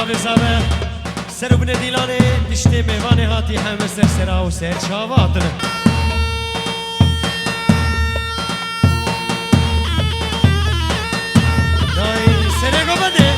ناوی زبه سر بن دیلانه دشتی میوانه هاتی همه سر سرا و سر چاواتنه دایی سره گو بده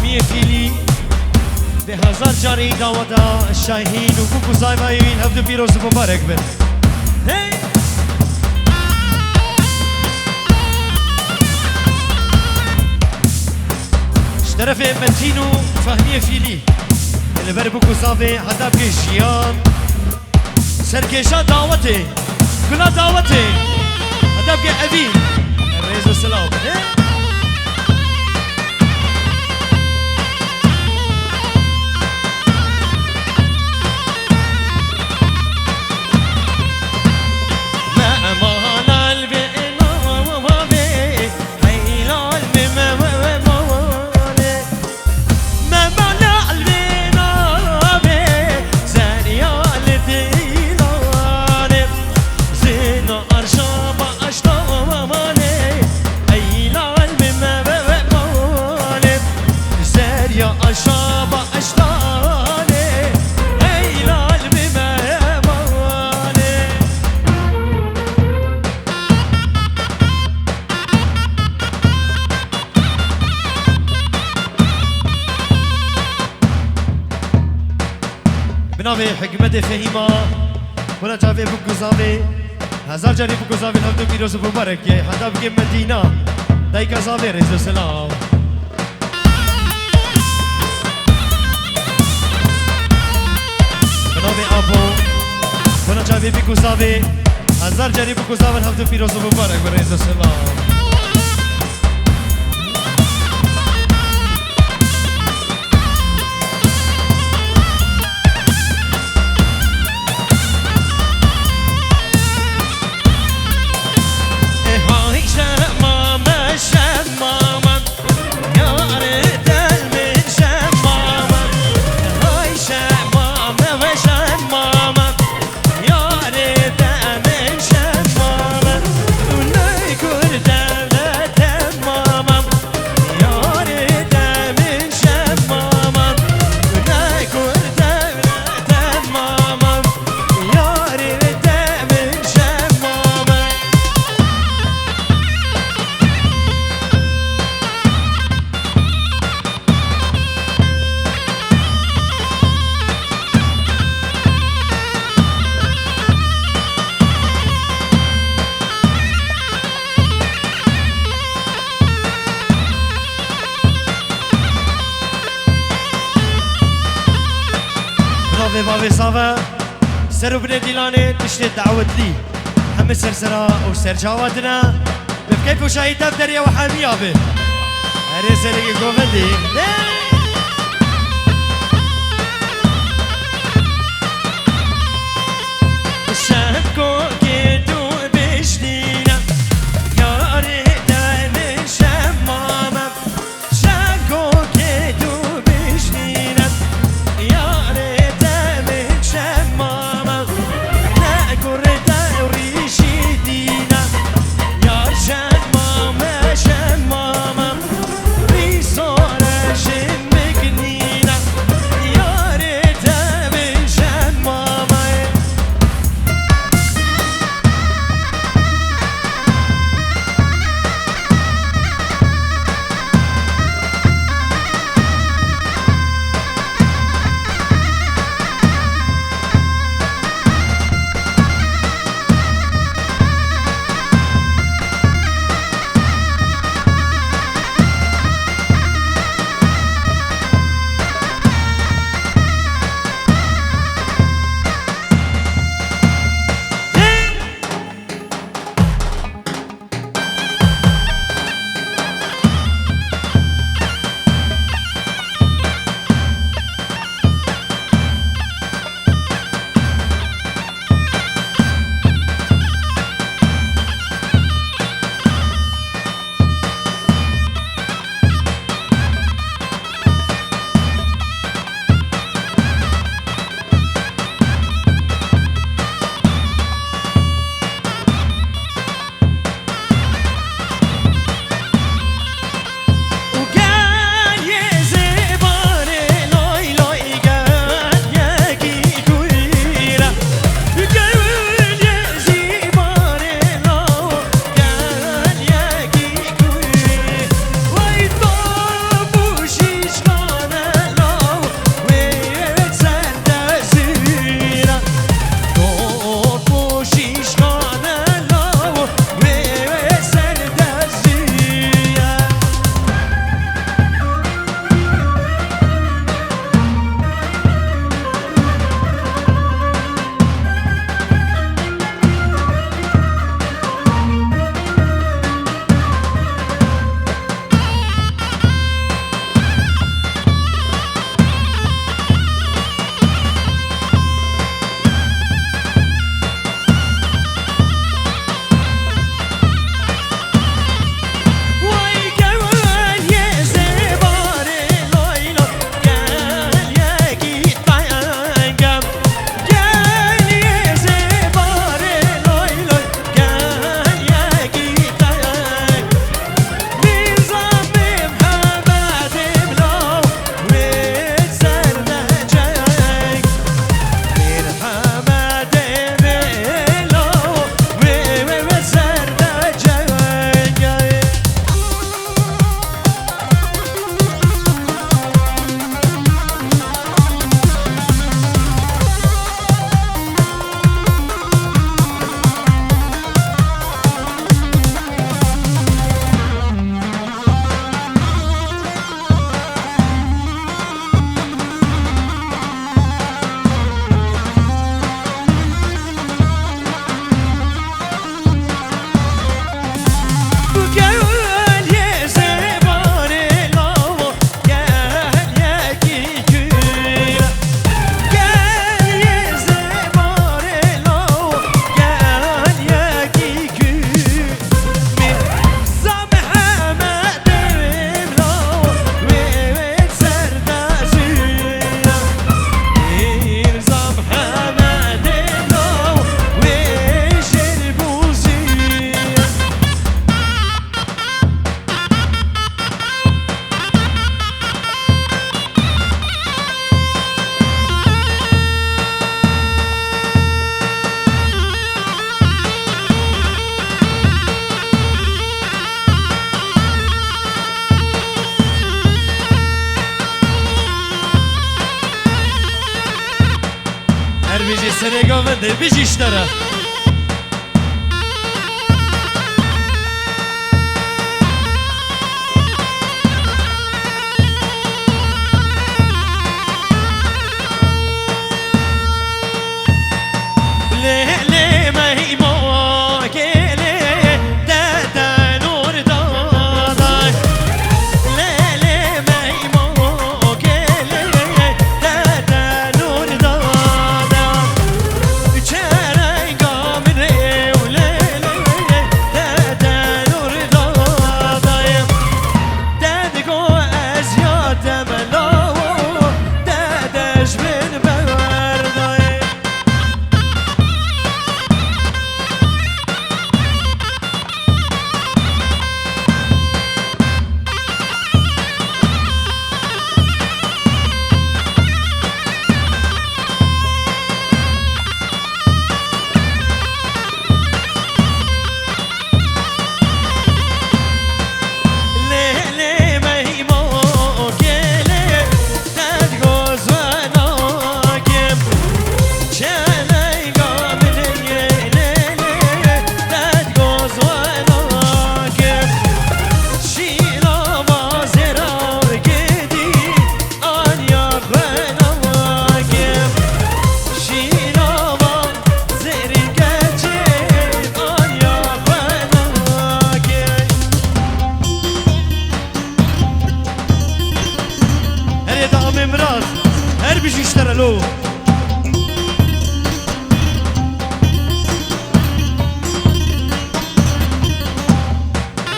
فهمیه فیلی به هزار جاری داوتا شاهین و کوکو زایمایین هفته پیروز مبارک بن اشترف متین و فهمیه فیلی اللي بر بوكو صافي حتى بقي شيان سركيشا دعوتي كلها دعوتي حتى بقي أبين الرئيس والسلام بنامي حكمة فهيمة ولا جافي بوكوزافي هزار جاري بوكوزافي الحمد بيروز مبارك حتى بقي مدينة دايكا زافي رئيس السلام بنامي أبو ولا جافي بوكوزافي هزار جاري بوكوزافي الحمد بيروز مبارك رئيس السلام بابي صافا سرو بن ديلاني تشتي دعوت لي هم سرسرا وسر جوادنا بكيف وشاهد بدريا وحامية به هريس اللي قومدي شهكو كيدو بشدينا يا ريت من شمامة شهكو كيدو بشدينا يا ريت شمامة ريسورة بيجي سرقة بدي بيجي اشترى بيجي اشترى له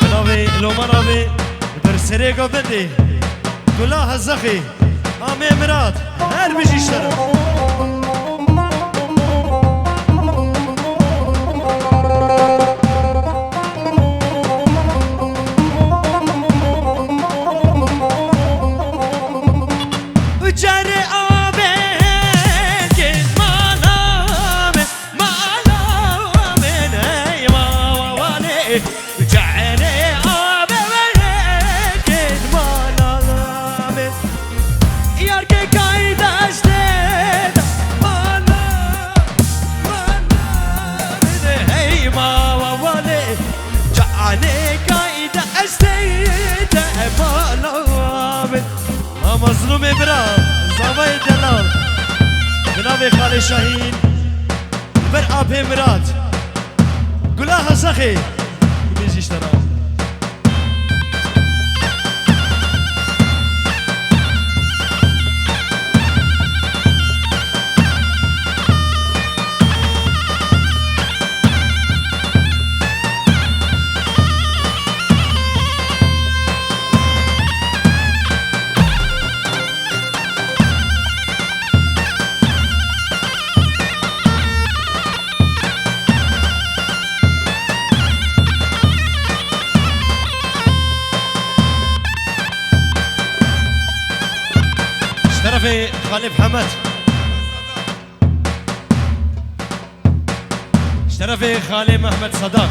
بنابي لو منابي برسريقو بدي كلها الزخي عمي مرات هر بيجي اشترى مظلوم برا زاوية دلال بنابي خالي شاهين بر آبه مراد قلاها سخي بيجي اشترى اشترى خالي محمد اشترى في خالي محمد صداق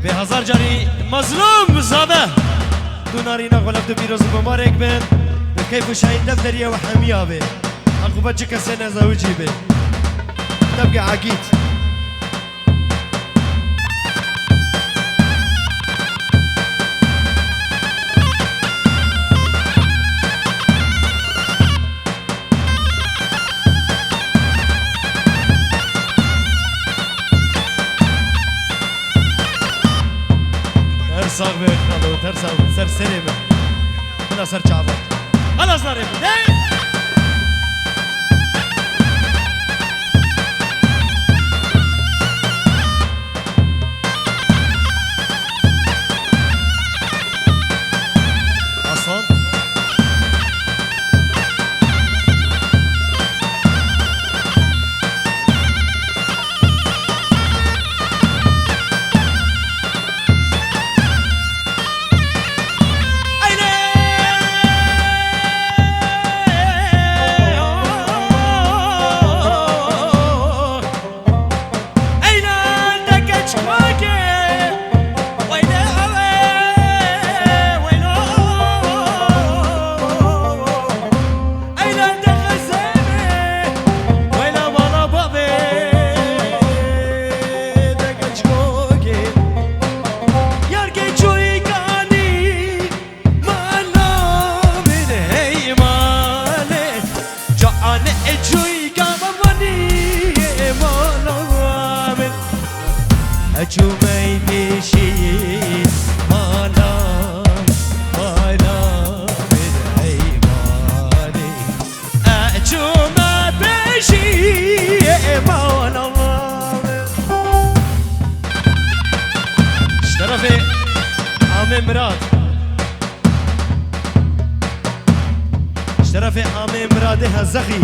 بهزار جاري مظلوم زابه دو نارينا غلب دو بيروز مبارك بن كيف شاهين دفترية وحمية به عقوبة جكا سنة زوجي به تبقى عقيد صاغ بيك خلو ترسا سر سليمة هنا سر شعبك خلاص ناري چومه پیشی مالا مالا بالعیمانی چومه پیشی مالا شرف عام مراد شرف عام مراد هزخی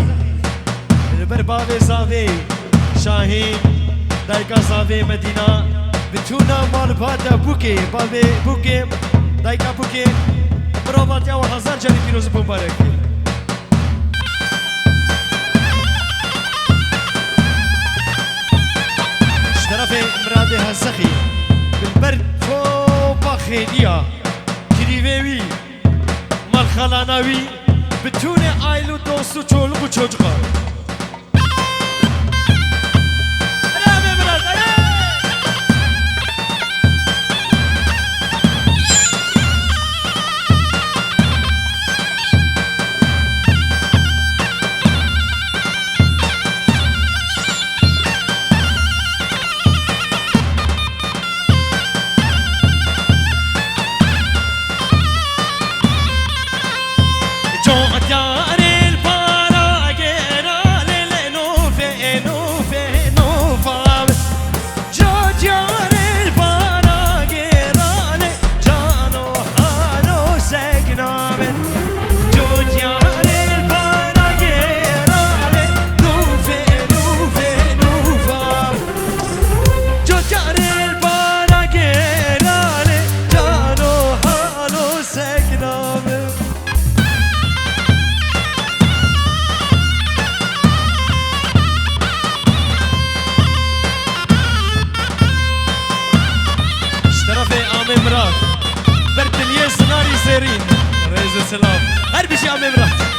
بر باب زاوی شاهین دایکا زاوی مدینه بتونا مال بادا بوکی بابی بوکی دایکا بوکی برابط یا 1000 جاری پیروز مبارکی شرف مراد هزخی بالبرد فوق خیلیا کریوی مال خلاناوی بتونه آیلو دوستو چولو چوچقا امرات برتليه سناري سيرين رئيس السلام هر بشي عم امرات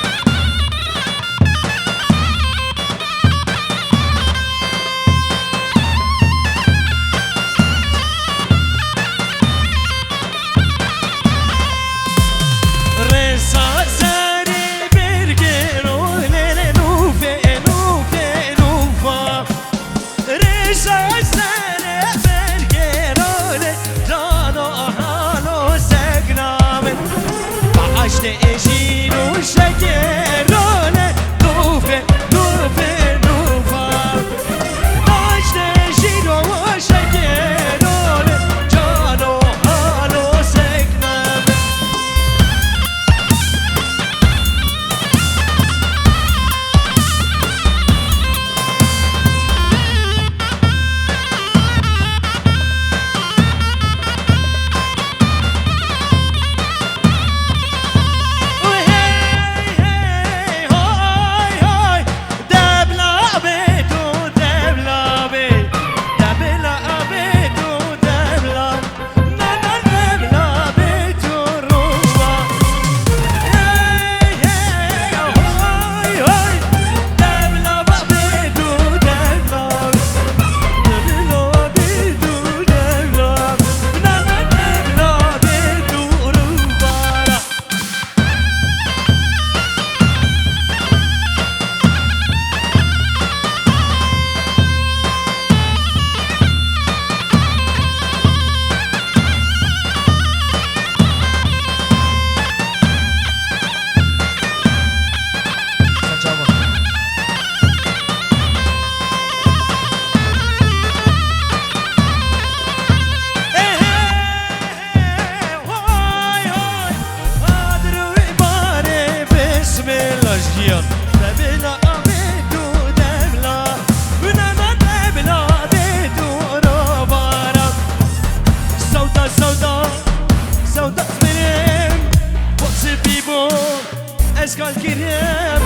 اشكال كريم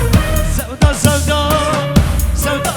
سوداء سوداء سوداء